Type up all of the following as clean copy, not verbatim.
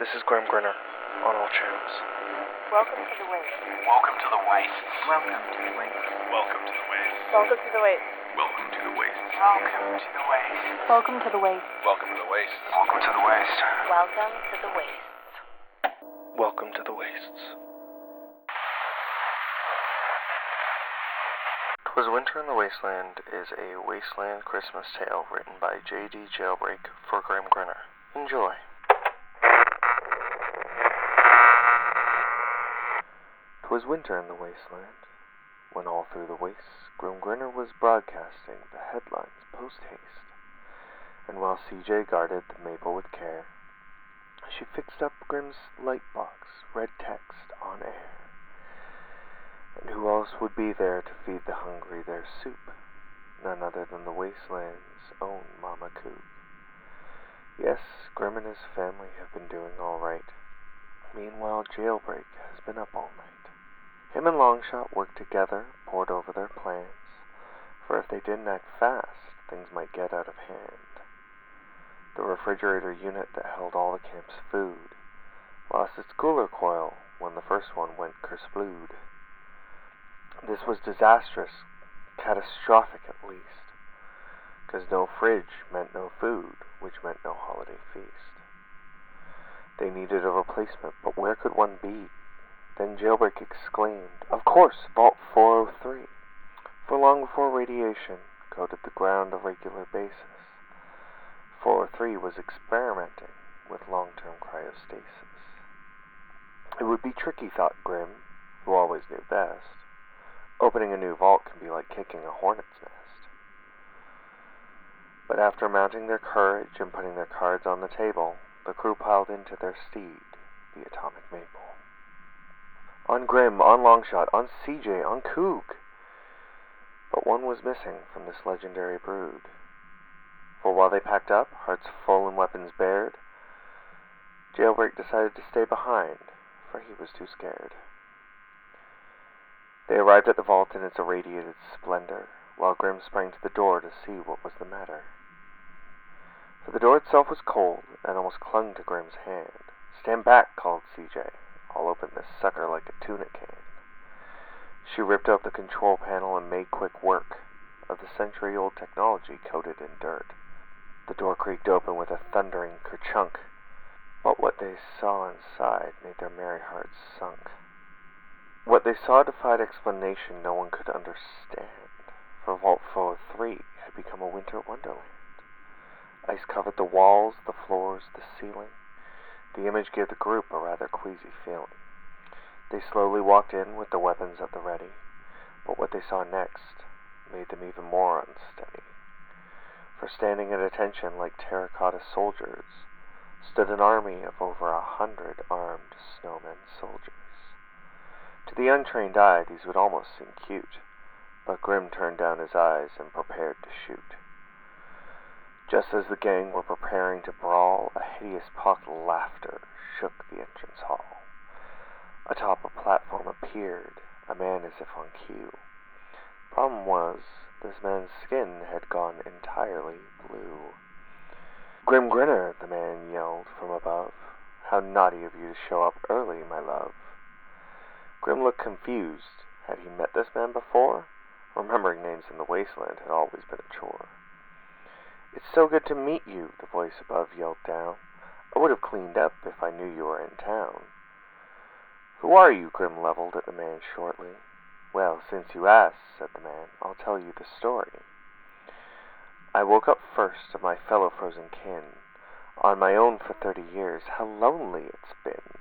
This is Grimm Grinner on all channels. Welcome to the Waste. Welcome to the Waste. Welcome to the Waste. Welcome to the Waste. Welcome to the Waste. Welcome to the Waste. Welcome to the Waste. Welcome to the Waste. Welcome to the Waste. Welcome to the Waste. Welcome to the Wastes. 'Twas Winter in the Wasteland is a Wasteland Christmas tale written by J.D. Jailbreak for Grimm Grinner. Enjoy. 'Twas winter in the Wasteland, when all through the wastes Grimm Grinner was broadcasting the headlines post-haste. And while CJ guarded the maple with care, she fixed up Grimm's light box, read text on air. And who else would be there to feed the hungry their soup? None other than the Wasteland's own Mama Coop. Yes, Grimm and his family have been doing all right. Meanwhile, Jailbreak has been up all night. Him and Longshot worked together, pored over their plans, for if they didn't act fast, things might get out of hand. The refrigerator unit that held all the camp's food lost its cooler coil when the first one went kersplooed. This was disastrous, catastrophic at least, 'cause no fridge meant no food, which meant no holiday feast. They needed a replacement, but where could one be? Then Jailbreak exclaimed, "Of course, Vault 403!" For long before radiation coated the ground a regular basis, 403 was experimenting with long-term cryostasis. It would be tricky, thought Grimm, who always knew best. Opening a new vault can be like kicking a hornet's nest. But after mounting their courage and putting their cards on the table, the crew piled into their steed, the atomic maple. On Grimm, on Longshot, on CJ, on Coog. But one was missing from this legendary brood. For while they packed up, hearts full and weapons bared, Jailbreak decided to stay behind, for he was too scared. They arrived at the vault in its irradiated splendor, while Grimm sprang to the door to see what was the matter. For the door itself was cold and almost clung to Grimm's hand. "Stand back," called CJ. "I'll open this sucker like a tuna can." She ripped up the control panel and made quick work of the century-old technology coated in dirt. The door creaked open with a thundering kerchunk, but what they saw inside made their merry hearts sunk. What they saw defied explanation no one could understand, for Vault 403 had become a winter wonderland. Ice covered the walls, the floors, the ceiling. The image gave the group a rather queasy feeling. They slowly walked in with the weapons at the ready, but what they saw next made them even more unsteady. For standing at attention like terracotta soldiers stood an army of over 100 armed snowmen soldiers. To the untrained eye, these would almost seem cute, but Grimm turned down his eyes and prepared to shoot. Just as the gang were preparing to brawl, a hideous puff of laughter shook the entrance hall. Atop a platform appeared a man as if on cue. Problem was, this man's skin had gone entirely blue. "Grimm Grinner," the man yelled from above. "How naughty of you to show up early, my love." Grimm looked confused. Had he met this man before? Remembering names in the Wasteland had always been a chore. "It's so good to meet you," the voice above yelled down. "I would have cleaned up if I knew you were in town." "Who are you?" Grimm leveled at the man shortly. "Well, since you asked," said the man, "I'll tell you the story. I woke up first of my fellow frozen kin. On my own for 30 years. How lonely it's been.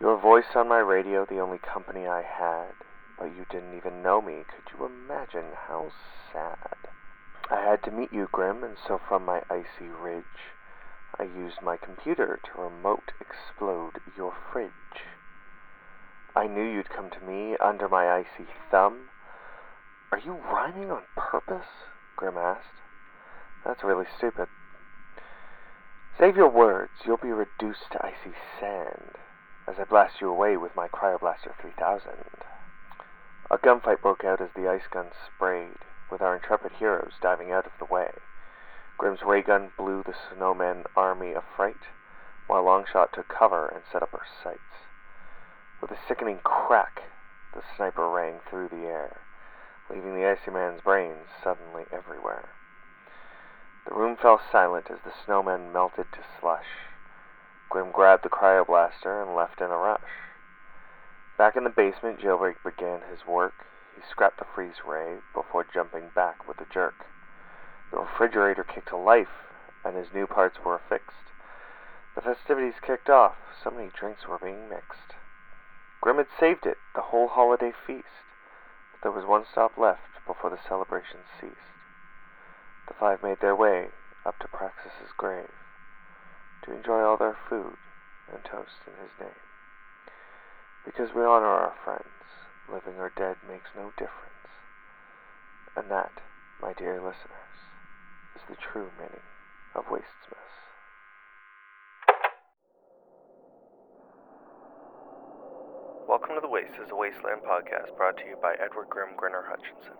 Your voice on my radio, the only company I had. But you didn't even know me. Could you imagine how sad? I had to meet you, Grimm, and so from my icy ridge, I used my computer to remote explode your fridge. I knew you'd come to me under my icy thumb." "Are you rhyming on purpose?" Grimm asked. "That's really stupid." "Save your words. You'll be reduced to icy sand as I blast you away with my Cryoblaster 3000. A gunfight broke out as the ice gun sprayed, with our intrepid heroes diving out of the way. Grimm's ray gun blew the snowman army a fright, while Longshot took cover and set up her sights. With a sickening crack, the sniper rang through the air, leaving the icy man's brains suddenly everywhere. The room fell silent as the snowmen melted to slush. Grimm grabbed the cryoblaster and left in a rush. Back in the basement, Jailbreak began his work. He scrapped the freeze ray before jumping back with a jerk. The refrigerator kicked to life, and his new parts were affixed. The festivities kicked off. So many drinks were being mixed. Grimm had saved it, the whole holiday feast, but there was one stop left before the celebration ceased. The five made their way up to Praxis's grave to enjoy all their food and toast in his name. Because we honor our friends, living or dead makes no difference. And that, my dear listeners, is the true meaning of Wastes. Welcome to The Waste is a Wasteland podcast brought to you by Grimm Grinner Hutchinson.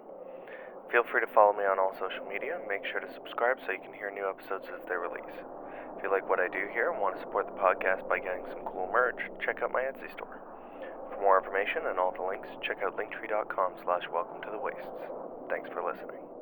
Feel free to follow me on all social media. Make sure to subscribe so you can hear new episodes as they release. If you like what I do here and want to support the podcast by getting some cool merch, check out my Etsy store. For more information and all the links, check out linktree.com/welcome to the wastes. Thanks for listening.